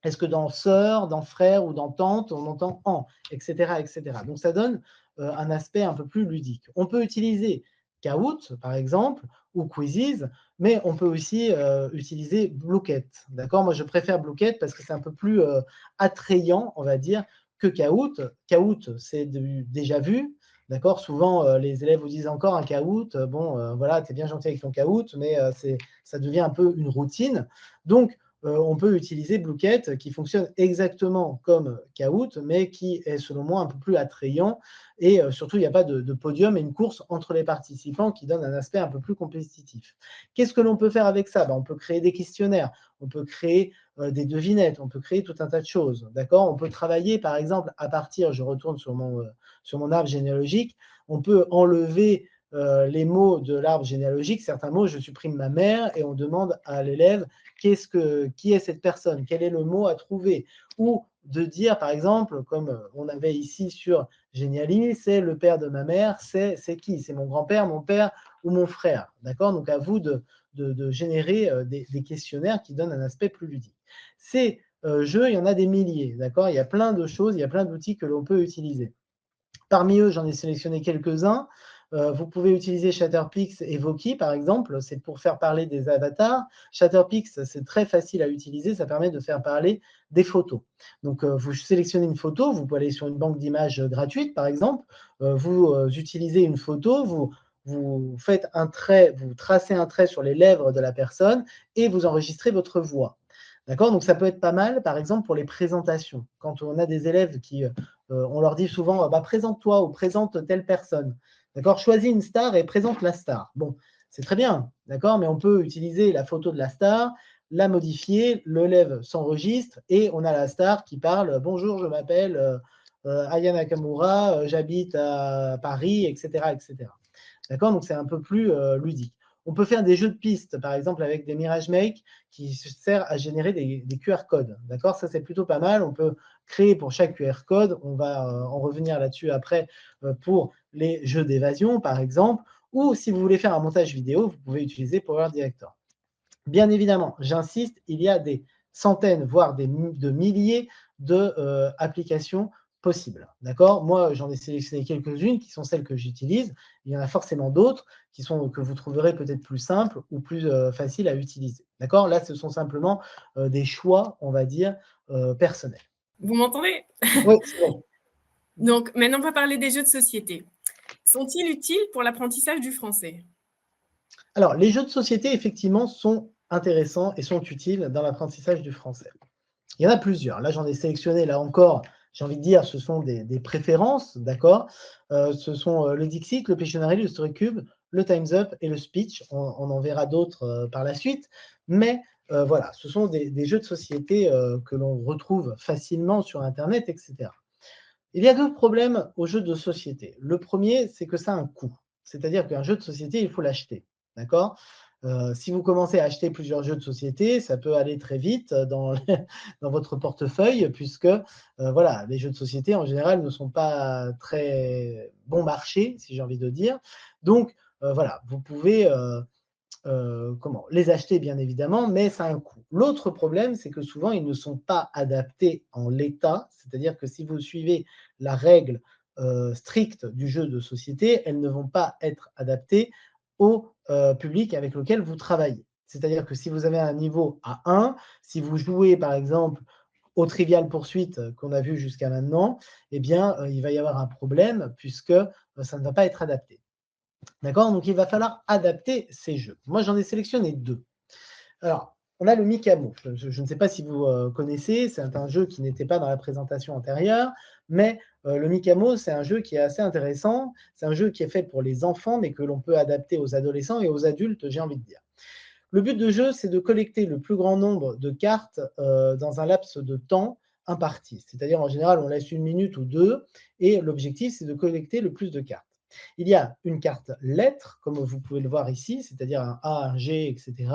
Est-ce que dans sœur, dans frère ou dans tante, on entend en, etc., etc. Donc, ça donne un aspect un peu plus ludique. On peut utiliser Kahoot, par exemple, ou Quizzes, mais on peut aussi utiliser Blooket. D'accord? Moi, je préfère Blooket parce que c'est un peu plus attrayant, on va dire, que Kahoot. Kahoot, c'est déjà vu. D'accord? Souvent, les élèves vous disent encore un Kahoot. Bon, voilà, tu es bien gentil avec ton Kahoot, mais ça devient un peu une routine. Donc, on peut utiliser Blooket qui fonctionne exactement comme Kahoot, mais qui est selon moi un peu plus attrayant et surtout il n'y a pas de podium et une course entre les participants qui donne un aspect un peu plus compétitif. Qu'est-ce que l'on peut faire avec ça? On peut créer des questionnaires, on peut créer des devinettes, on peut créer tout un tas de choses. D'accord? On peut travailler par exemple à partir, je retourne sur mon arbre généalogique, on peut enlever les mots de l'arbre généalogique, certains mots, je supprime ma mère et on demande à l'élève qui est cette personne, quel est le mot à trouver, ou de dire par exemple, comme on avait ici sur Geniali, c'est le père de ma mère, c'est qui? C'est mon grand-père, mon père ou mon frère. D'accord? Donc à vous de générer des questionnaires qui donnent un aspect plus ludique. Ces jeux, il y en a des milliers, d'accord? Il y a plein de choses, il y a plein d'outils que l'on peut utiliser. Parmi eux, j'en ai sélectionné quelques-uns. Vous pouvez utiliser Chatterpix et Voki, par exemple, c'est pour faire parler des avatars. Chatterpix, c'est très facile à utiliser, ça permet de faire parler des photos. Donc, vous sélectionnez une photo, vous pouvez aller sur une banque d'images gratuite, par exemple, vous utilisez une photo, vous faites un trait, vous tracez un trait sur les lèvres de la personne et vous enregistrez votre voix. D'accord? Donc, ça peut être pas mal, par exemple, pour les présentations. Quand on a des élèves qui on leur dit souvent présente-toi ou présente telle personne. D'accord? Choisis une star et présente la star. Bon, c'est très bien, d'accord? Mais on peut utiliser la photo de la star, la modifier, l'élève s'enregistre et on a la star qui parle bonjour, je m'appelle Aya Nakamura, j'habite à Paris, etc. etc. D'accord? Donc c'est un peu plus ludique. On peut faire des jeux de pistes, par exemple avec des Mirage Make qui sert à générer des QR codes. D'accord? Ça, c'est plutôt pas mal. On peut créer pour chaque QR code, on va en revenir là-dessus après, pour les jeux d'évasion, par exemple, ou si vous voulez faire un montage vidéo, vous pouvez utiliser Power Director. Bien évidemment, j'insiste, il y a des centaines, voire de milliers d'applications possibles. D'accord? Moi, j'en ai sélectionné quelques-unes qui sont celles que j'utilise. Il y en a forcément d'autres que vous trouverez peut-être plus simples ou plus faciles à utiliser. D'accord? Là, ce sont simplement des choix, on va dire, personnels. Vous m'entendez? Oui, c'est bon. Donc, maintenant, on va parler des jeux de société. Sont-ils utiles pour l'apprentissage du français? Alors, les jeux de société, effectivement, sont intéressants et sont utiles dans l'apprentissage du français. Il y en a plusieurs. Là, j'en ai sélectionné, là encore, j'ai envie de dire, ce sont des préférences, d'accord? Ce sont le Dixit, le Pictionary, le StoryCube, le Time's Up et le Speech. On en verra d'autres par la suite. Mais voilà, ce sont des jeux de société que l'on retrouve facilement sur Internet, etc. Il y a deux problèmes aux jeux de société. Le premier, c'est que ça a un coût. C'est-à-dire qu'un jeu de société, il faut l'acheter. D'accord? Si vous commencez à acheter plusieurs jeux de société, ça peut aller très vite dans, dans votre portefeuille, puisque voilà, les jeux de société, en général, ne sont pas très bon marché, si j'ai envie de dire. Donc, voilà, vous pouvez les acheter, bien évidemment, mais ça a un coût. L'autre problème, c'est que souvent, ils ne sont pas adaptés en l'état, c'est-à-dire que si vous suivez la règle stricte du jeu de société, elles ne vont pas être adaptées au public avec lequel vous travaillez. C'est-à-dire que si vous avez un niveau à 1, si vous jouez, par exemple, au Trivial Poursuite qu'on a vu jusqu'à maintenant, eh bien, il va y avoir un problème puisque ça ne va pas être adapté. D'accord? Donc, il va falloir adapter ces jeux. Moi, j'en ai sélectionné deux. Alors, on a le Mikamo. Je ne sais pas si vous connaissez, c'est un jeu qui n'était pas dans la présentation antérieure, mais le Mikamo, c'est un jeu qui est assez intéressant. C'est un jeu qui est fait pour les enfants, mais que l'on peut adapter aux adolescents et aux adultes, j'ai envie de dire. Le but de jeu, c'est de collecter le plus grand nombre de cartes dans un laps de temps imparti. C'est-à-dire, en général, on laisse 1 minute ou 2, et l'objectif, c'est de collecter le plus de cartes. Il y a une carte lettre, comme vous pouvez le voir ici, c'est-à-dire un A, un G, etc.,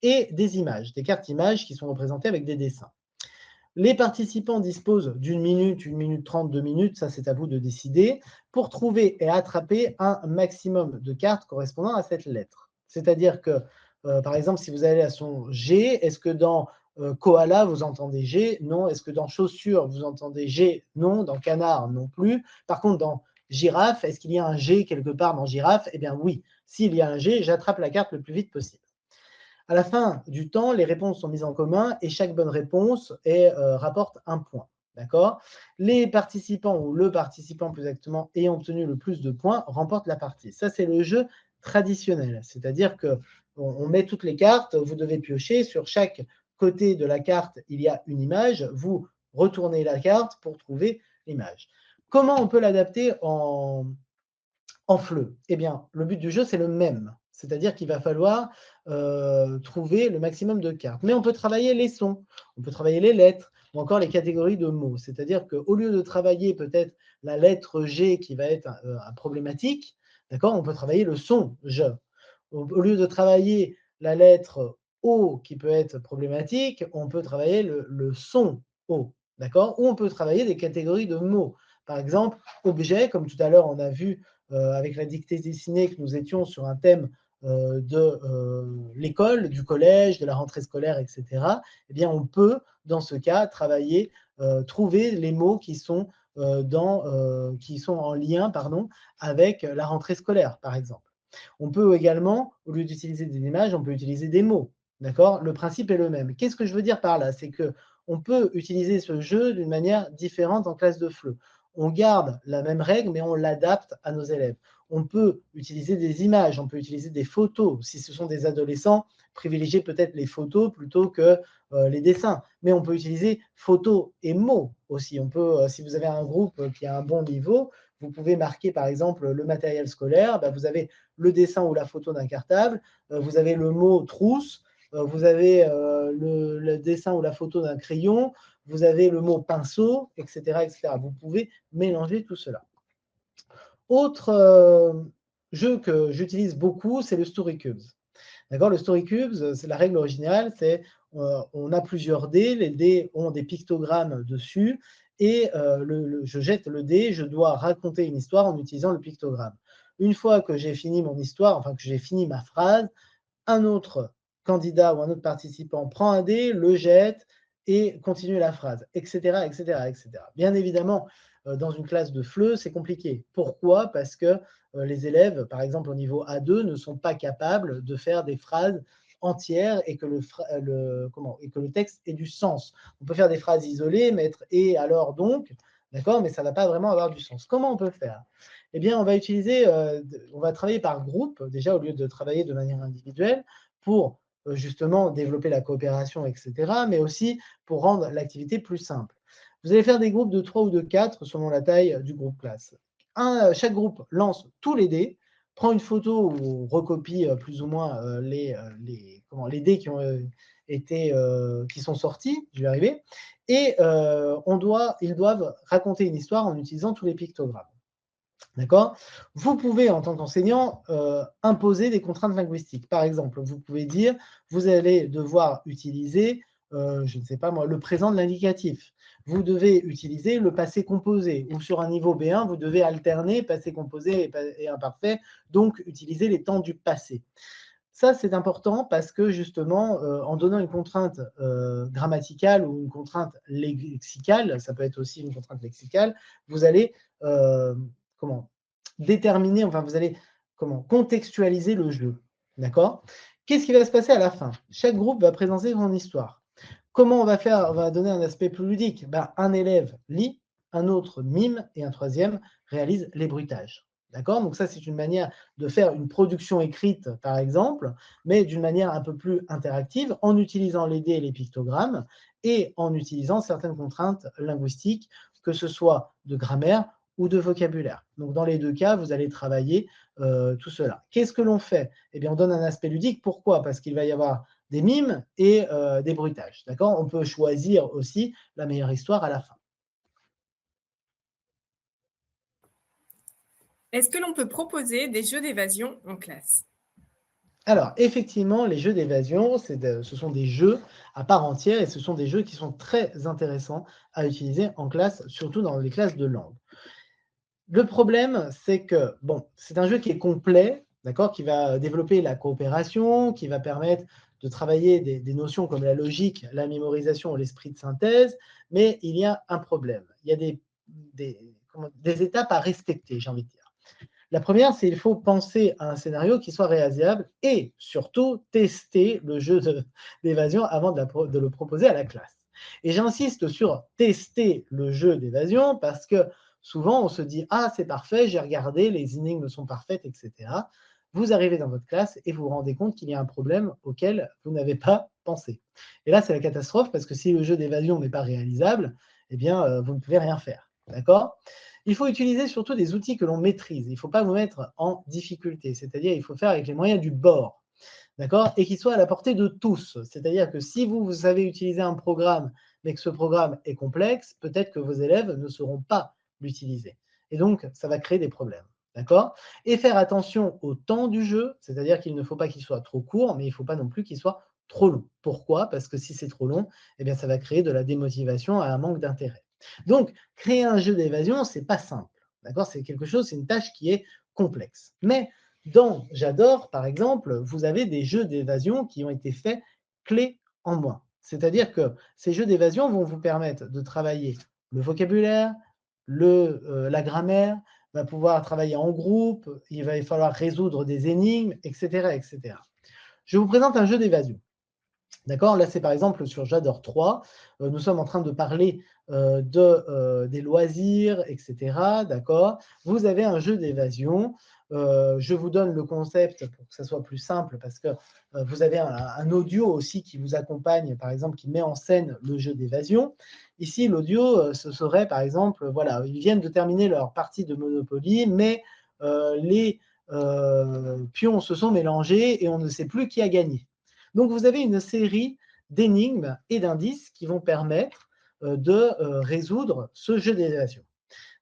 et des images, des cartes images qui sont représentées avec des dessins. Les participants disposent d'1 minute, 1 minute 30, 2 minutes, ça c'est à vous de décider, pour trouver et attraper un maximum de cartes correspondant à cette lettre. C'est-à-dire que, par exemple, si vous allez à son G, est-ce que dans koala, vous entendez G? Non. Est-ce que dans chaussure, vous entendez G? Non. Dans canard, non plus. Par contre, dans girafe, est-ce qu'il y a un G quelque part dans girafe? Eh bien oui. S'il y a un G, j'attrape la carte le plus vite possible. À la fin du temps, les réponses sont mises en commun et chaque bonne réponse rapporte un point. D'accord? Les participants ou le participant plus exactement ayant obtenu le plus de points remporte la partie. Ça, c'est le jeu traditionnel. C'est-à-dire qu'on met toutes les cartes, vous devez piocher sur chaque côté de la carte, il y a une image, vous retournez la carte pour trouver l'image. Comment on peut l'adapter en FLE? Eh bien, le but du jeu, c'est le même. C'est-à-dire qu'il va falloir trouver le maximum de cartes. Mais on peut travailler les sons, on peut travailler les lettres, ou encore les catégories de mots. C'est-à-dire qu'au lieu de travailler peut-être la lettre G qui va être problématique, d'accord, on peut travailler le son je. Au lieu de travailler la lettre O qui peut être problématique, on peut travailler le son O, d'accord? Ou on peut travailler des catégories de mots. Par exemple, objet, comme tout à l'heure on a vu avec la dictée dessinée que nous étions sur un thème de l'école, du collège, de la rentrée scolaire, etc., eh bien, on peut, dans ce cas, travailler, trouver les mots qui sont, qui sont en lien pardon, avec la rentrée scolaire, par exemple. On peut également, au lieu d'utiliser des images, on peut utiliser des mots. D'accord? Le principe est le même. Qu'est-ce que je veux dire par là? C'est qu'on peut utiliser ce jeu d'une manière différente en classe de FLE. On garde la même règle, mais on l'adapte à nos élèves. On peut utiliser des images, on peut utiliser des photos. Si ce sont des adolescents, privilégier peut-être les photos plutôt que les dessins. Mais on peut utiliser photos et mots aussi. On peut, si vous avez un groupe qui a un bon niveau, vous pouvez marquer par exemple le matériel scolaire. Ben, vous avez le dessin ou la photo d'un cartable, vous avez le mot trousse, vous avez le dessin ou la photo d'un crayon, vous avez le mot pinceau, etc., etc. Vous pouvez mélanger tout cela. Autre jeu que j'utilise beaucoup, c'est le Story Cubes. D'accord? Le Story Cubes, c'est la règle originale, c'est on a plusieurs dés, les dés ont des pictogrammes dessus, et je jette le dé, je dois raconter une histoire en utilisant le pictogramme. Une fois que j'ai fini mon histoire, enfin que j'ai fini ma phrase, un autre candidat ou un autre participant prend un dé, le jette et continue la phrase, etc., etc., etc. Bien évidemment, dans une classe de FLE, c'est compliqué. Pourquoi? Parce que les élèves, par exemple au niveau A2, ne sont pas capables de faire des phrases entières et que et que le texte ait du sens. On peut faire des phrases isolées, mettre et alors donc, d'accord, mais ça ne va pas vraiment avoir du sens. Comment on peut faire? Eh bien, on va travailler par groupe, déjà au lieu de travailler de manière individuelle, pour justement développer la coopération, etc., mais aussi pour rendre l'activité plus simple. Vous allez faire des groupes de 3 ou de 4 selon la taille du groupe classe. Chaque groupe lance tous les dés, prend une photo ou recopie plus ou moins les dés qui ont qui sont sortis, je vais y arriver, et ils doivent raconter une histoire en utilisant tous les pictogrammes. D'accord? Vous pouvez, en tant qu'enseignant, imposer des contraintes linguistiques. Par exemple, vous pouvez dire, vous allez devoir utiliser, je ne sais pas moi, le présent de l'indicatif. Vous devez utiliser le passé composé. Ou sur un niveau B1, vous devez alterner passé composé et imparfait, donc utiliser les temps du passé. Ça, c'est important parce que justement, en donnant une contrainte grammaticale ou une contrainte lexicale, ça peut être aussi une contrainte lexicale, vous allez comment déterminer, enfin vous allez contextualiser le jeu. D'accord? Qu'est-ce qui va se passer à la fin? Chaque groupe va présenter son histoire. Comment on va faire? On va donner un aspect plus ludique. Ben, un élève lit, un autre mime et un troisième réalise les bruitages. D'accord? Donc ça, c'est une manière de faire une production écrite, par exemple, mais d'une manière un peu plus interactive, en utilisant les dés et les pictogrammes, et en utilisant certaines contraintes linguistiques, que ce soit de grammaire ou de vocabulaire. Donc dans les deux cas, vous allez travailler tout cela. Qu'est-ce que l'on fait? Eh bien, on donne un aspect ludique. Pourquoi? Parce qu'il va y avoir des mimes et des bruitages. D'accord? On peut choisir aussi la meilleure histoire à la fin. Est-ce que l'on peut proposer des jeux d'évasion en classe? Alors, effectivement, les jeux d'évasion, ce sont des jeux à part entière et ce sont des jeux qui sont très intéressants à utiliser en classe, surtout dans les classes de langue. Le problème, c'est que, bon, c'est un jeu qui est complet, d'accord, qui va développer la coopération, qui va permettre de travailler des notions comme la logique, la mémorisation ou l'esprit de synthèse, mais il y a un problème. Il y a des étapes à respecter, j'ai envie de dire. La première, c'est qu'il faut penser à un scénario qui soit réalisable et surtout tester le jeu d'évasion avant de le proposer à la classe. Et j'insiste sur tester le jeu d'évasion parce que souvent on se dit « Ah, c'est parfait, j'ai regardé, les énigmes sont parfaites, etc. » vous arrivez dans votre classe et vous vous rendez compte qu'il y a un problème auquel vous n'avez pas pensé. Et là, c'est la catastrophe parce que si le jeu d'évasion n'est pas réalisable, eh bien, vous ne pouvez rien faire. D'accord? Il faut utiliser surtout des outils que l'on maîtrise. Il ne faut pas vous mettre en difficulté, c'est-à-dire il faut faire avec les moyens du bord. D'accord? Et qui soient à la portée de tous. C'est-à-dire que si vous savez utiliser un programme, mais que ce programme est complexe, peut-être que vos élèves ne sauront pas l'utiliser. Et donc, ça va créer des problèmes. D'accord? Et faire attention au temps du jeu, c'est-à-dire qu'il ne faut pas qu'il soit trop court, mais il ne faut pas non plus qu'il soit trop long. Pourquoi? Parce que si c'est trop long, eh bien, ça va créer de la démotivation et un manque d'intérêt. Donc, créer un jeu d'évasion, ce n'est pas simple. D'accord? C'est quelque chose, c'est une tâche qui est complexe. Mais dans J'adore, par exemple, vous avez des jeux d'évasion qui ont été faits clés en main. C'est-à-dire que ces jeux d'évasion vont vous permettre de travailler le vocabulaire, la grammaire, va pouvoir travailler en groupe, il va falloir résoudre des énigmes, etc., etc. Je vous présente un jeu d'évasion. D'accord? Là, c'est par exemple sur J'adore 3. Nous sommes en train de parler des loisirs, etc. D'accord? Vous avez un jeu d'évasion. Je vous donne le concept pour que ça soit plus simple parce que vous avez un audio aussi qui vous accompagne, par exemple, qui met en scène le jeu d'évasion. Ici, l'audio, ce serait par exemple, voilà, ils viennent de terminer leur partie de Monopoly, mais les pions se sont mélangés et on ne sait plus qui a gagné. Donc, vous avez une série d'énigmes et d'indices qui vont permettre de résoudre ce jeu d'évasion.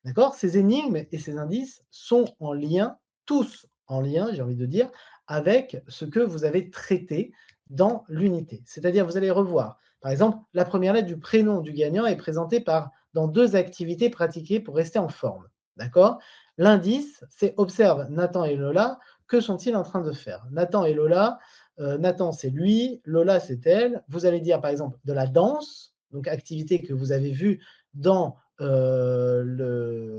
D'accord? Ces énigmes et ces indices sont en lien, tous en lien, j'ai envie de dire, avec ce que vous avez traité dans l'unité. C'est-à-dire, vous allez revoir, par exemple, la première lettre du prénom du gagnant est présentée dans 2 activités pratiquées pour rester en forme. D'accord? L'indice, c'est observe Nathan et Lola, que sont-ils en train de faire? Nathan et Lola, Nathan, c'est lui, Lola, c'est elle. Vous allez dire, par exemple, de la danse, donc activité que vous avez vue dans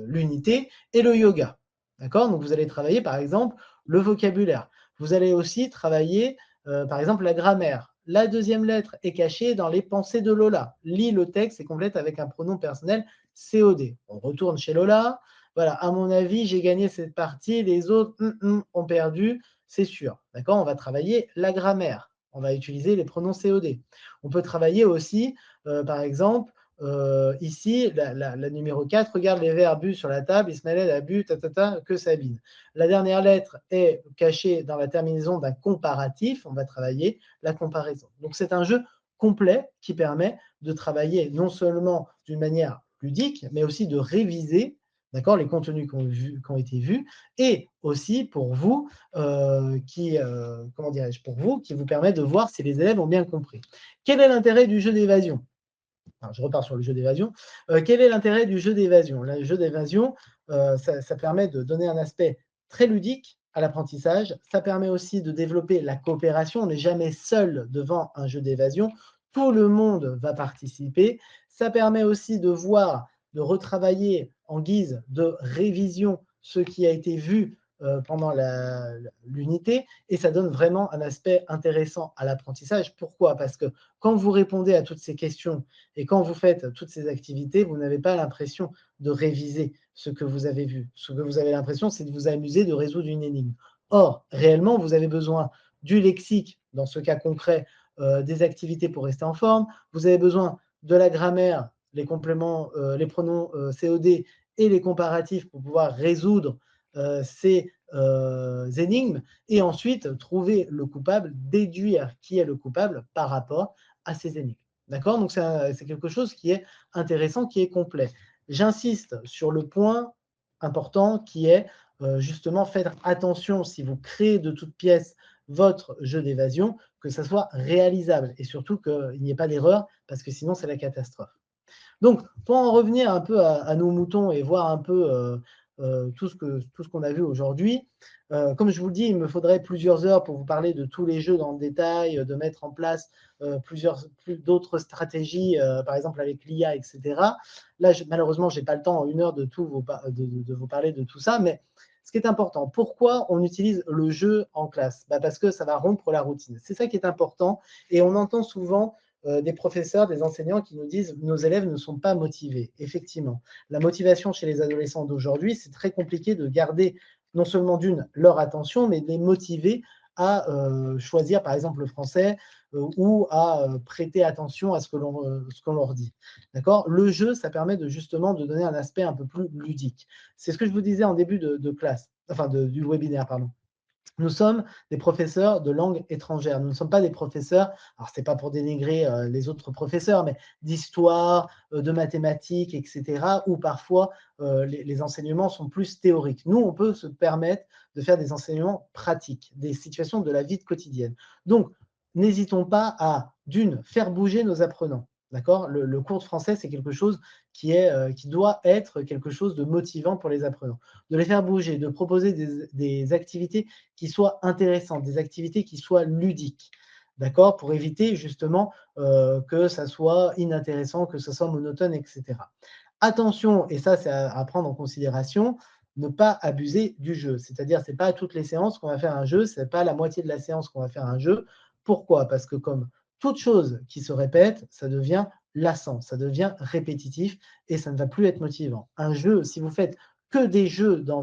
l'unité, et le yoga. D'accord? Donc, vous allez travailler, par exemple, le vocabulaire. Vous allez aussi travailler, par exemple, la grammaire. La deuxième lettre est cachée dans les pensées de Lola. Lis le texte et complète avec un pronom personnel COD. On retourne chez Lola. Voilà, à mon avis, j'ai gagné cette partie, les autres ont perdu, c'est sûr. D'accord? On va travailler la grammaire. On va utiliser les pronoms COD. On peut travailler aussi, par exemple, ici, la numéro 4, regarde les verbes bu sur la table, Ismaël a bu, que Sabine. La dernière lettre est cachée dans la terminaison d'un comparatif, on va travailler la comparaison. Donc c'est un jeu complet qui permet de travailler non seulement d'une manière ludique, mais aussi de réviser, d'accord, les contenus qui ont été vus, et aussi pour vous, comment dirais-je, pour vous, qui vous permet de voir si les élèves ont bien compris. Quel est l'intérêt du jeu d'évasion? Alors, je repars sur le jeu d'évasion. Quel est l'intérêt du jeu d'évasion? Le jeu d'évasion, ça permet de donner un aspect très ludique à l'apprentissage. Ça permet aussi de développer la coopération. On n'est jamais seul devant un jeu d'évasion. Tout le monde va participer. Ça permet aussi de voir, de retravailler en guise de révision ce qui a été vu pendant l'unité, et ça donne vraiment un aspect intéressant à l'apprentissage. Pourquoi? Parce que quand vous répondez à toutes ces questions et quand vous faites toutes ces activités, vous n'avez pas l'impression de réviser ce que vous avez vu. Ce que vous avez l'impression, c'est de vous amuser de résoudre une énigme. Or, réellement, vous avez besoin du lexique, dans ce cas concret, des activités pour rester en forme. Vous avez besoin de la grammaire, les compléments, les pronoms COD et les comparatifs pour pouvoir résoudre ces énigmes, et ensuite trouver le coupable, déduire qui est le coupable par rapport à ces énigmes. D'accord? Donc, c'est quelque chose qui est intéressant, qui est complet. J'insiste sur le point important qui est justement faire attention, si vous créez de toutes pièces votre jeu d'évasion, que ça soit réalisable et surtout qu'il n'y ait pas d'erreur, parce que sinon, c'est la catastrophe. Donc, pour en revenir un peu à nos moutons et voir un peu tout ce qu'on a vu aujourd'hui, comme je vous le dis, il me faudrait plusieurs heures pour vous parler de tous les jeux dans le détail, de mettre en place d'autres stratégies, par exemple avec l'IA, etc. Là, malheureusement, je n'ai pas le temps en une heure de vous parler de tout ça, mais ce qui est important, pourquoi on utilise le jeu en classe? Parce que ça va rompre la routine. C'est ça qui est important, et on entend souvent des professeurs, des enseignants qui nous disent « nos élèves ne sont pas motivés ». Effectivement, la motivation chez les adolescents d'aujourd'hui, c'est très compliqué de garder non seulement leur attention, mais de les motiver à choisir par exemple le français ou à prêter attention à ce qu'on leur dit. D'accord? Le jeu, ça permet justement de donner un aspect un peu plus ludique. C'est ce que je vous disais en début de classe, enfin du webinaire, pardon. Nous sommes des professeurs de langue étrangère. Nous ne sommes pas des professeurs, alors ce n'est pas pour dénigrer les autres professeurs, mais d'histoire, de mathématiques, etc., où parfois les enseignements sont plus théoriques. Nous, on peut se permettre de faire des enseignements pratiques, des situations de la vie quotidienne. Donc, n'hésitons pas à, d'une, faire bouger nos apprenants. D'accord? Le cours de français, c'est quelque chose qui doit être quelque chose de motivant pour les apprenants. De les faire bouger, de proposer des activités qui soient intéressantes, des activités qui soient ludiques, d'accord? Pour éviter justement que ça soit inintéressant, que ça soit monotone, etc. Attention, et ça c'est à prendre en considération, ne pas abuser du jeu. C'est-à-dire, ce n'est pas à toutes les séances qu'on va faire un jeu, ce n'est pas à la moitié de la séance qu'on va faire un jeu. Pourquoi? Parce que comme toute chose qui se répète, ça devient lassant, ça devient répétitif et ça ne va plus être motivant. Un jeu, si vous faites que des jeux dans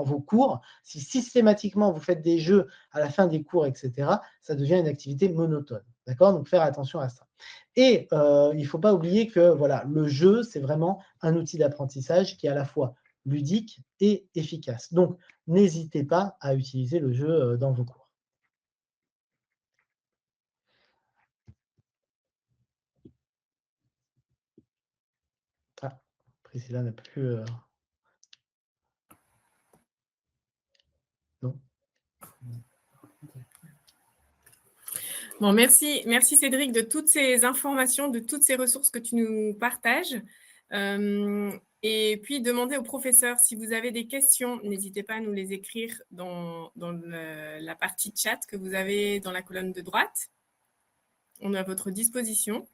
vos cours, si systématiquement vous faites des jeux à la fin des cours, etc., ça devient une activité monotone. D'accord? Donc, faire attention à ça. Et il ne faut pas oublier que voilà, le jeu, c'est vraiment un outil d'apprentissage qui est à la fois ludique et efficace. Donc, n'hésitez pas à utiliser le jeu dans vos cours. Ah, Priscilla n'a plus... Non. Bon, merci Cédric de toutes ces informations, de toutes ces ressources que tu nous partages. Et puis, demandez aux professeurs si vous avez des questions, n'hésitez pas à nous les écrire dans la partie chat que vous avez dans la colonne de droite. On est à votre disposition.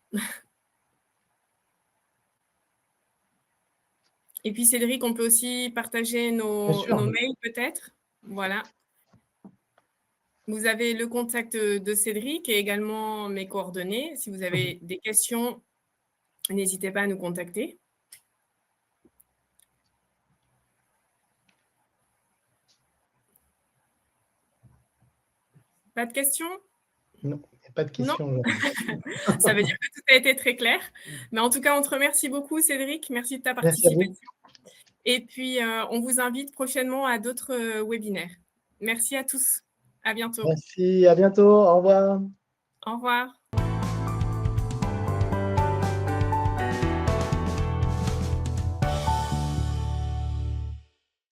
Et puis, Cédric, on peut aussi partager nos mails peut-être. Voilà. Vous avez le contact de Cédric et également mes coordonnées. Si vous avez des questions, n'hésitez pas à nous contacter. Pas de questions? Non, il n'y a pas de questions. Ça veut dire que tout a été très clair. Mais en tout cas, on te remercie beaucoup, Cédric. Merci de ta participation. Merci à vous. Et puis, on vous invite prochainement à d'autres webinaires. Merci à tous. À bientôt. Merci, à bientôt. Au revoir. Au revoir.